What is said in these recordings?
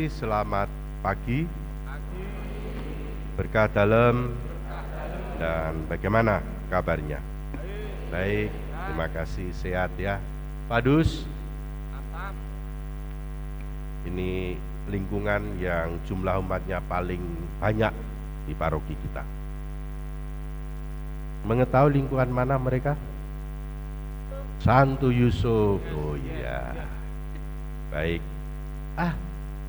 kasih, selamat pagi. Berkah dalam dan bagaimana kabarnya? Baik, terima kasih, sehat ya. Pak Dus, ini lingkungan yang jumlah umatnya paling banyak di paroki kita. Mengetahui lingkungan mana mereka? Santo Yusuf. Oh iya. Baik.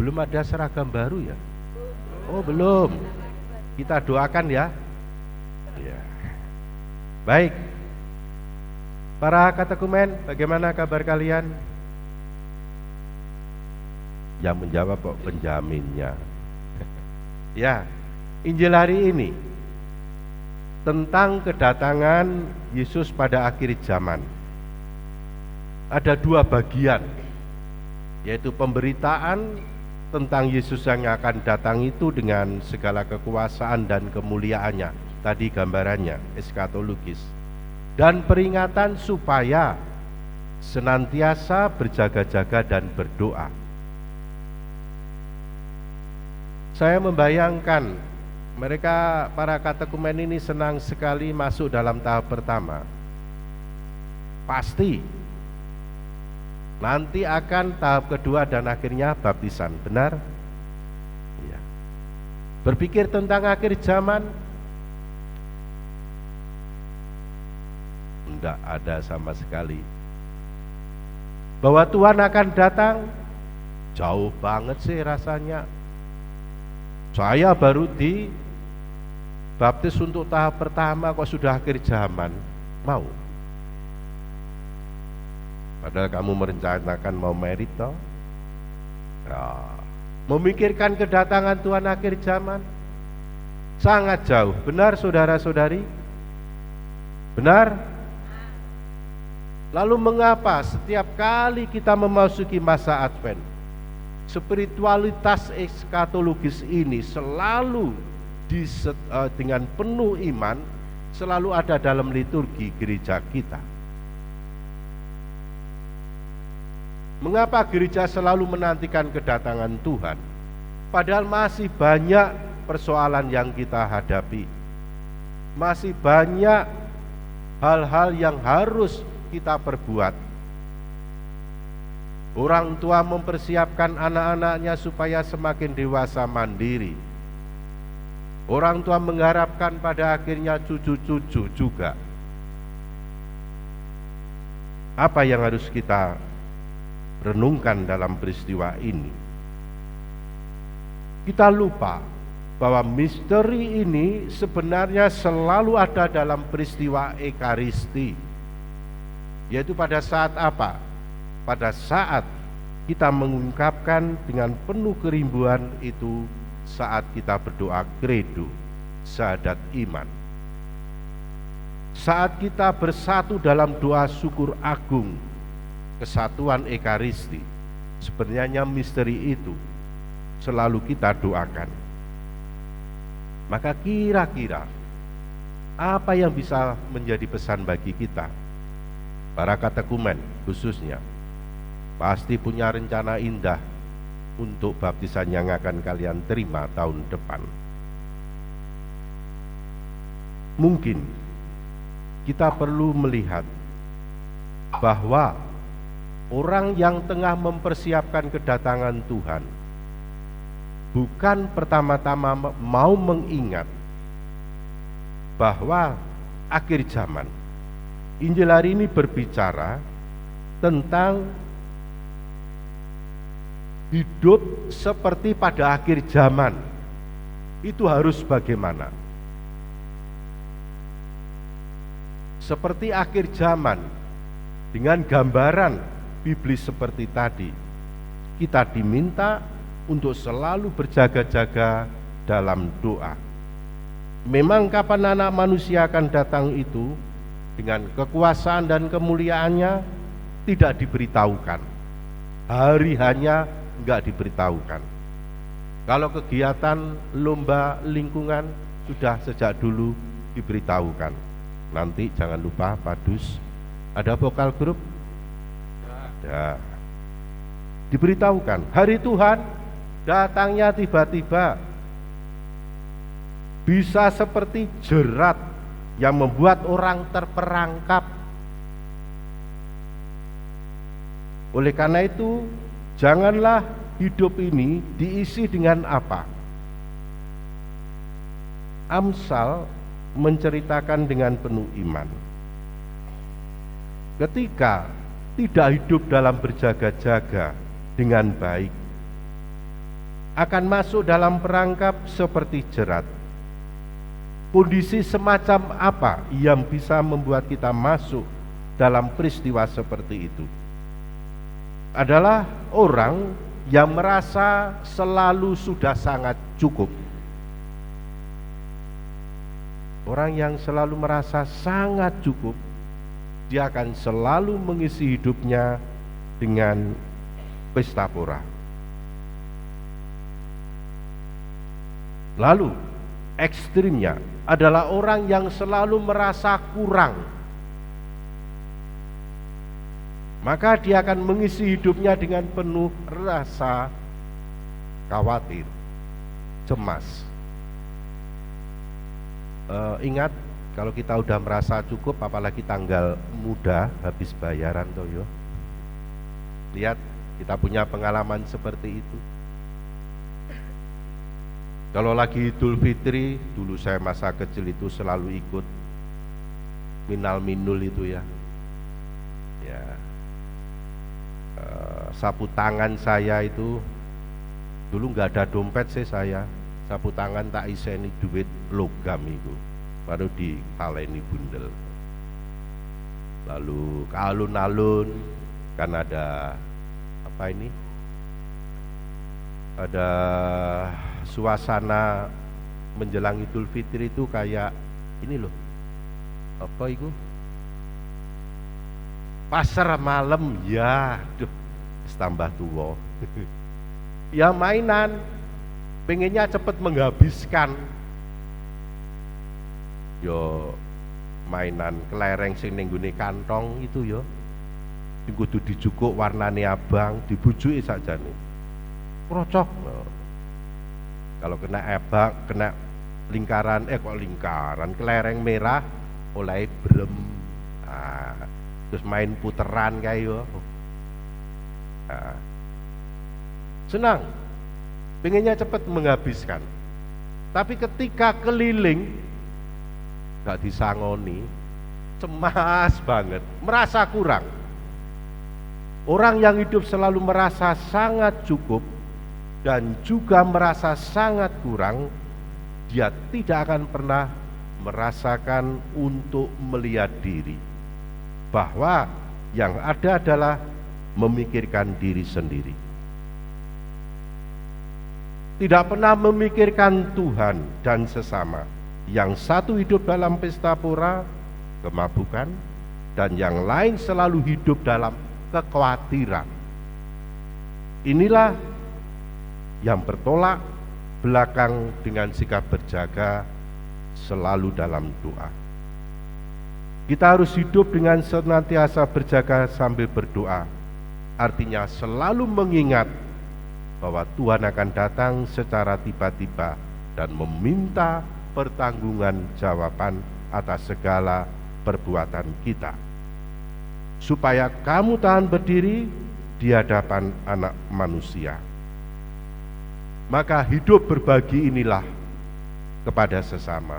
Belum ada seragam baru ya? Oh belum. Kita doakan ya. Ya. Baik. Para katekumen, bagaimana kabar kalian? Yang menjawab kok penjaminnya. Ya, Injil hari ini tentang kedatangan Yesus pada akhir zaman. Ada dua bagian, yaitu pemberitaan tentang Yesus yang akan datang itu dengan segala kekuasaan dan kemuliaannya. Tadi gambarannya, eskatologis. Dan peringatan supaya senantiasa berjaga-jaga dan berdoa. Saya membayangkan mereka, para katekumen ini senang sekali masuk dalam tahap pertama. Pasti nanti akan tahap kedua dan akhirnya baptisan, benar? Ya. Berpikir tentang akhir zaman, enggak ada sama sekali. Bahwa Tuhan akan datang, jauh banget sih rasanya. Saya baru dibaptis untuk tahap pertama kok sudah akhir zaman, mau? Padahal kamu merencanakan mau merit toh? Ya. Memikirkan kedatangan Tuhan akhir zaman sangat jauh. Benar saudara-saudari? Benar? Lalu mengapa setiap kali kita memasuki masa Advent, spiritualitas eskatologis ini selalu dengan penuh iman selalu ada dalam liturgi gereja kita? Mengapa gereja selalu menantikan kedatangan Tuhan? Padahal masih banyak persoalan yang kita hadapi. Masih banyak hal-hal yang harus kita perbuat. Orang tua mempersiapkan anak-anaknya supaya semakin dewasa mandiri. Orang tua mengharapkan pada akhirnya cucu-cucu juga. Apa yang harus kita renungkan dalam peristiwa ini? Kita lupa bahwa misteri ini sebenarnya selalu ada dalam peristiwa Ekaristi, yaitu pada saat apa? Pada saat kita mengungkapkan dengan penuh kerimbuan itu saat kita berdoa credo, syahadat iman. Saat kita bersatu dalam doa syukur agung, kesatuan Ekaristi, sebenarnya misteri itu selalu kita doakan. Maka kira-kira apa yang bisa menjadi pesan bagi kita? Para katekumen khususnya pasti punya rencana indah untuk baptisan yang akan kalian terima tahun depan. Mungkin kita perlu melihat bahwa orang yang tengah mempersiapkan kedatangan Tuhan bukan pertama-tama mau mengingat bahwa akhir zaman. Injil hari ini berbicara tentang hidup seperti pada akhir zaman. Itu harus bagaimana? Seperti akhir zaman dengan gambaran biblis seperti tadi, kita diminta untuk selalu berjaga-jaga dalam doa. Memang kapan anak manusia akan datang itu dengan kekuasaan dan kemuliaannya tidak diberitahukan. Hari hanya enggak diberitahukan. Kalau kegiatan lomba lingkungan sudah sejak dulu diberitahukan. Nanti jangan lupa Pak Dus, ada vokal grup? Ada. Diberitahukan hari Tuhan datangnya tiba-tiba, bisa seperti jerat yang membuat orang terperangkap. Oleh karena itu, janganlah hidup ini diisi dengan apa? Amsal menceritakan dengan penuh iman. Ketika tidak hidup dalam berjaga-jaga dengan baik, akan masuk dalam perangkap seperti jerat. Kondisi semacam apa yang bisa membuat kita masuk dalam peristiwa seperti itu? Adalah orang yang merasa selalu sudah sangat cukup. Orang yang selalu merasa sangat cukup, dia akan selalu mengisi hidupnya dengan pesta pora. Lalu ekstrimnya adalah orang yang selalu merasa kurang. Maka dia akan mengisi hidupnya dengan penuh rasa khawatir, cemas. Ingat, kalau kita udah merasa cukup, apalagi tanggal muda habis bayaran toh yo. Lihat, kita punya pengalaman seperti itu. Kalau lagi Idul Fitri, dulu saya masa kecil itu selalu ikut minal minul itu ya. Sapu tangan saya itu dulu nggak ada dompet sih saya. Sapu tangan tak iseni duit logam itu, baru ditaleni bundel. Lalu ke alun-alun kan ada apa ini? Ada suasana menjelang Idul Fitri itu kayak ini loh. Apa itu? Pasar malam ya, tambah tua. Ya mainan, pengennya cepet menghabiskan. Yo mainan kelereng sing ning nggone kantong itu yo. Sing kudu dijukuk warnane abang, dibujuki sakjane. Krocok. Kalau kena ebak, kena lingkaran, kok lingkaran, kelereng merah, oleh brem. Terus main puteran kayak yo. Senang, pengennya cepat menghabiskan. Tapi ketika keliling, gak disangoni, cemas banget, merasa kurang. Orang yang hidup selalu merasa sangat cukup dan juga merasa sangat kurang, dia tidak akan pernah merasakan untuk melihat diri, bahwa yang ada adalah memikirkan diri sendiri. Tidak pernah memikirkan Tuhan dan sesama. Yang satu hidup dalam pesta pora, kemabukan, dan yang lain selalu hidup dalam kekhawatiran. Inilah yang bertolak belakang dengan sikap berjaga selalu dalam doa. Kita harus hidup dengan senantiasa berjaga sambil berdoa. Artinya selalu mengingat bahwa Tuhan akan datang secara tiba-tiba dan meminta pertanggunggan jawaban atas segala perbuatan kita, supaya kamu tahan berdiri di hadapan Anak Manusia. Maka hidup berbagi inilah kepada sesama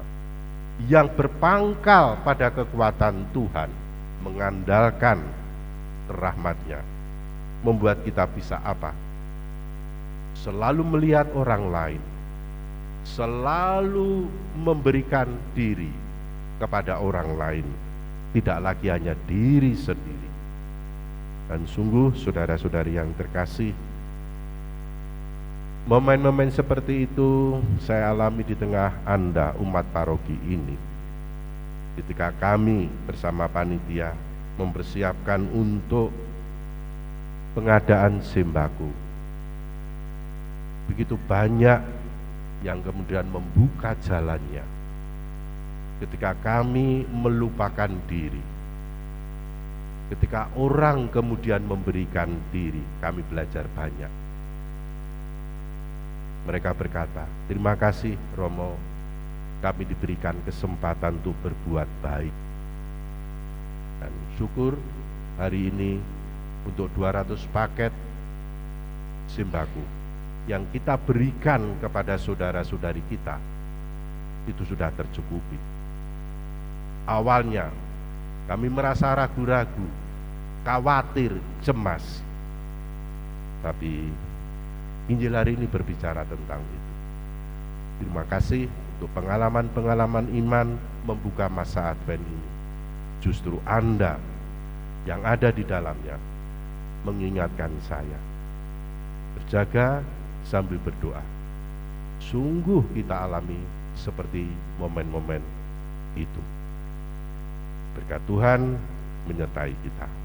yang berpangkal pada kekuatan Tuhan, mengandalkan rahmat-Nya, membuat kita bisa apa? Selalu melihat orang lain, selalu memberikan diri kepada orang lain, tidak lagi hanya diri sendiri. Dan sungguh saudara-saudari yang terkasih, momen-momen seperti itu saya alami di tengah Anda, umat paroki ini. Ketika kami bersama panitia mempersiapkan untuk pengadaan sembako, begitu banyak yang kemudian membuka jalannya. Ketika kami melupakan diri, ketika orang kemudian memberikan diri, kami belajar banyak. Mereka berkata, terima kasih Romo, kami diberikan kesempatan untuk berbuat baik. Dan syukur hari ini untuk 200 paket sembako yang kita berikan kepada saudara-saudari kita itu sudah tercukupi. Awalnya kami merasa ragu-ragu, khawatir, cemas. Tapi Injil hari ini berbicara tentang itu. Terima kasih untuk pengalaman-pengalaman iman membuka masa Advent ini. Justru Anda yang ada di dalamnya mengingatkan saya. Berjaga sambil berdoa. Sungguh kita alami seperti momen-momen itu. Berkat Tuhan menyertai kita.